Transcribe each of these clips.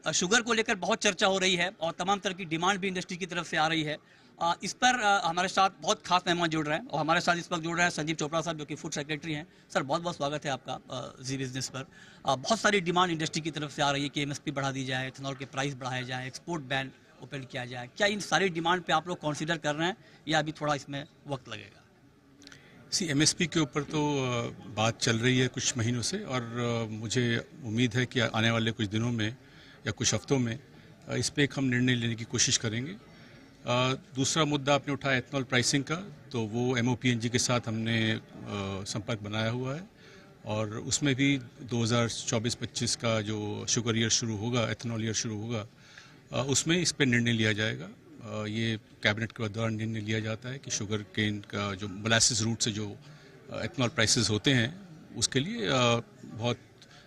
Sugar को लेकर बहुत चर्चा हो रही है और तमाम तरह की डिमांड भी इंडस्ट्री की तरफ से आ रही है। इस पर हमारे साथ बहुत खास मेहमान जुड़ रहे हैं और हमारे साथ इस वक्त जुड़ रहे हैं संजीव चोपड़ा साहब, जो कि फूड सेक्रेटरी हैं। सर, बहुत बहुत स्वागत है आपका जी बिजनेस पर। बहुत सारी डिमांड इंडस्ट्री की तरफ से आ रही है कि एमएसपी बढ़ा दी जाए, इथेनॉल के प्राइस बढ़ाए जाए, एक्सपोर्ट बैन ओपन किया जाए। क्या इन सारी डिमांड पे आप लोग कंसीडर कर रहे हैं या अभी थोड़ा इसमें वक्त लगेगा? एमएसपी के ऊपर तो बात चल रही है कुछ महीनों से, और मुझे उम्मीद है कि आने वाले कुछ दिनों में या कुछ हफ्तों में इस पर एक हम निर्णय लेने की कोशिश करेंगे। दूसरा मुद्दा आपने उठाया एथनॉल प्राइसिंग का, तो वो MOPNG के साथ हमने संपर्क बनाया हुआ है और उसमें भी 2024-25 का जो शुगर ईयर शुरू होगा, एथनॉल ईयर शुरू होगा, उसमें इस पर निर्णय लिया जाएगा। ये कैबिनेट के द्वारा निर्णय लिया जाता है कि शुगर केन का जो मोलासिस रूट से जो एथनॉल प्राइसेस होते हैं उसके लिए बहुत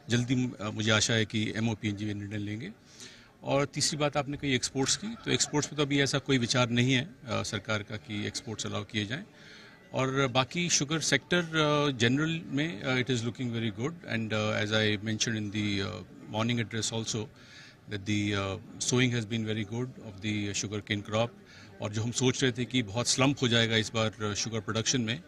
जल्दी मुझे आशा है कि MOPNG निर्णय लेंगे। और तीसरी बात आपने कही एक्सपोर्ट्स की, तो एक्सपोर्ट्स पे तो अभी ऐसा कोई विचार नहीं है सरकार का कि एक्सपोर्ट्स अलाउ किए जाएं। और बाकी शुगर सेक्टर जनरल में it is looking very good, and as I mention in the morning address also that the sowing has been very good of the sugarcane crop, और जो हम सोच रहे थे कि बहुत स्लम्प हो जाएगा इस बार शुगर प्रोडक्शन में,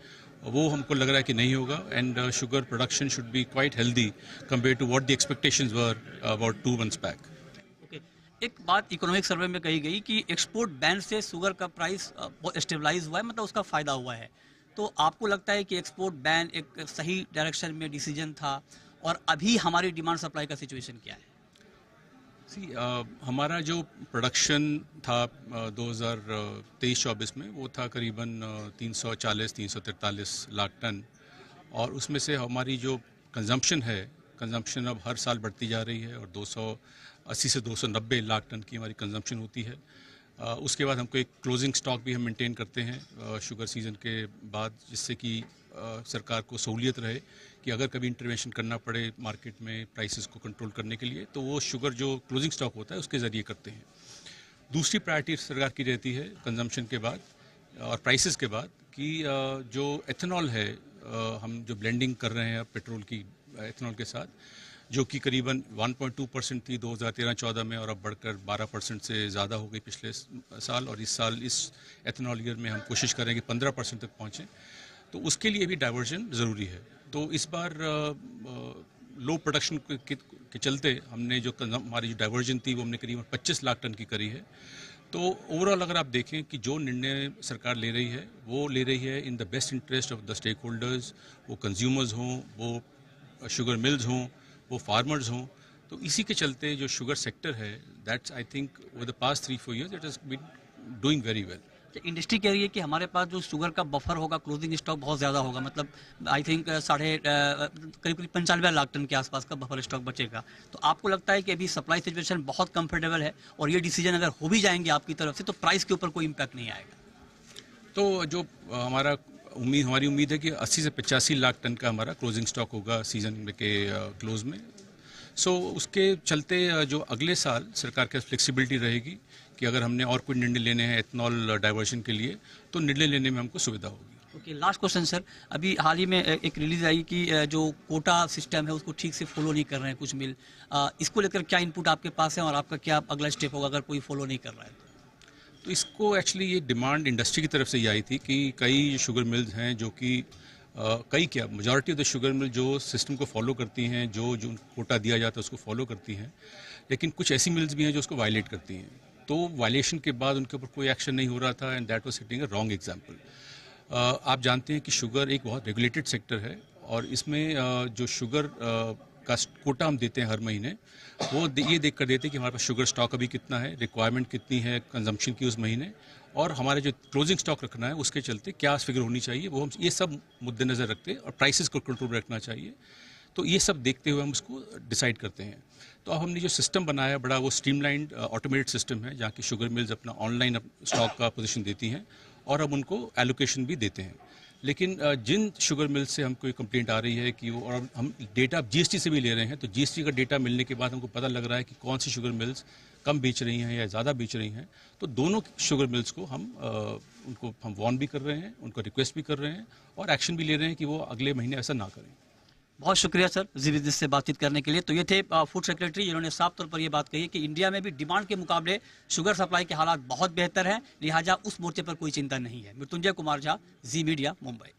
वो हमको लग रहा है कि नहीं होगा, and sugar production should be quite healthy compare to what the expectations were about 2 months back. Okay, एक बात इकोनॉमिक सर्वे में कही गई कि एक्सपोर्ट बैन से शुगर का प्राइस बहुत स्टेबलाइज हुआ है, मतलब उसका फ़ायदा हुआ है। तो आपको लगता है कि एक्सपोर्ट बैन एक सही डायरेक्शन में डिसीजन था, और अभी हमारी डिमांड सप्लाई का सिचुएशन क्या है? हमारा जो प्रोडक्शन था 2023-24 में, वो था करीबन 343 लाख टन, और उसमें से हमारी जो कंजम्पशन अब हर साल बढ़ती जा रही है और 280 से 290 लाख टन की हमारी कंजम्पशन होती है। उसके बाद हमको एक क्लोजिंग स्टॉक भी हम मेंटेन करते हैं शुगर सीज़न के बाद, जिससे कि सरकार को सहूलियत रहे कि अगर कभी इंटरवेंशन करना पड़े मार्केट में प्राइसेस को कंट्रोल करने के लिए, तो वो शुगर जो क्लोजिंग स्टॉक होता है उसके ज़रिए करते हैं। दूसरी प्रायोरिटी सरकार की रहती है कंजम्पशन के बाद और प्राइसेस के बाद कि जो एथेनॉल है, हम जो ब्लेंडिंग कर रहे हैं पेट्रोल की एथेनॉल के साथ, जो कि करीबन 1.2% थी 2013-14 में, और अब बढ़कर 12% से ज़्यादा हो गई पिछले साल, और इस साल इस एथेनॉल ईयर में हम कोशिश करेंगे 15% तक पहुँचें, तो उसके लिए भी डाइवर्जन ज़रूरी है। तो इस बार लो प्रोडक्शन के चलते हमने जो हमारी जो डाइवर्जन थी वो हमने करीबन 25 लाख टन की करी है। तो ओवरऑल अगर आप देखें कि जो निर्णय सरकार ले रही है, वो ले रही है in the best interest of the stakeholders, वो कंज्यूमर्स हों, वो शुगर मिल्स हों, वो फार्मर्स हों। तो इसी के चलते जो शुगर सेक्टर है, that's I think over the past 3-4 years it has been doing very well. Industry कह रही है कि हमारे पास जो शुगर का बफर होगा, क्लोजिंग स्टॉक बहुत ज़्यादा होगा, मतलब आई थिंक करीब 95 लाख टन के आसपास का बफर स्टॉक बचेगा। तो आपको लगता है कि अभी सप्लाई सिचुएशन बहुत कंफर्टेबल है और ये डिसीजन अगर हो भी जाएंगे आपकी तरफ से, तो प्राइस के ऊपर कोई इम्पैक्ट नहीं आएगा? तो जो हमारी उम्मीद है कि 80 से 85 लाख टन का हमारा क्लोजिंग स्टॉक होगा सीजन के क्लोज में। सो उसके चलते जो अगले साल सरकार के फ्लेक्सिबिलिटी रहेगी कि अगर हमने और कोई निर्णय लेने हैं एथनॉल डाइवर्जन के लिए, तो निर्णय लेने में हमको सुविधा होगी। ओके, लास्ट क्वेश्चन सर, अभी हाल ही में एक रिलीज आई कि जो कोटा सिस्टम है उसको ठीक से फॉलो नहीं कर रहे हैं कुछ मिल। इसको लेकर क्या इनपुट आपके पास है और आपका क्या अगला स्टेप होगा अगर कोई फॉलो नहीं कर रहा है? तो इसको एक्चुअली ये डिमांड इंडस्ट्री की तरफ से ही आई थी कि कई शुगर मिल्स हैं जो कि majority of the sugar mill जो सिस्टम को फॉलो करती हैं, जो कोटा दिया जाता है उसको फॉलो करती हैं, लेकिन कुछ ऐसी मिल्स भी हैं जो उसको वायलेट करती हैं। तो वायलेशन के बाद उनके ऊपर कोई एक्शन नहीं हो रहा था, and that was setting a wrong example. आप जानते हैं कि शुगर एक बहुत रेगुलेटेड सेक्टर है, और इसमें जो शुगर का कोटा हम देते हैं हर महीने, वो ये देख कर देते हैं कि हमारे पास शुगर स्टॉक अभी कितना है, रिक्वायरमेंट कितनी है कंजम्पशन की उस महीने, और हमारे जो क्लोजिंग स्टॉक रखना है उसके चलते क्या फिगर होनी चाहिए, वो हम ये सब मुद्देनज़र रखते हैं, और प्राइसेस को कंट्रोल रखना चाहिए। तो ये सब देखते हुए हम उसको डिसाइड करते हैं। तो अब हमने जो सिस्टम बनाया बड़ा वो स्ट्रीमलाइंड ऑटोमेटेड सिस्टम है, जहाँ की शुगर मिल्स अपना ऑनलाइन स्टॉक का पोजीशन देती हैं और हम उनको एलोकेशन भी देते हैं। लेकिन जिन शुगर मिल्स से हमको कंप्लेंट आ रही है कि वो, और हम डेटा GST से भी ले रहे हैं, तो GST का डेटा मिलने के बाद हमको पता लग रहा है कि कौन सी शुगर मिल्स कम बेच रही हैं या ज़्यादा बेच रही हैं, तो दोनों शुगर मिल्स को उनको हम वार्न भी कर रहे हैं, उनको रिक्वेस्ट भी कर रहे हैं, और एक्शन भी ले रहे हैं कि वो अगले महीने ऐसा ना करें। बहुत शुक्रिया सर जी बिजनेस से बातचीत करने के लिए। तो ये थे फूड सेक्रेटरी, जिन्होंने साफ तौर पर ये बात कही कि इंडिया में भी डिमांड के मुकाबले शुगर सप्लाई के हालात बहुत बेहतर हैं, लिहाजा उस मोर्चे पर कोई चिंता नहीं है। मृत्युंजय कुमार झा, जी मीडिया, मुंबई।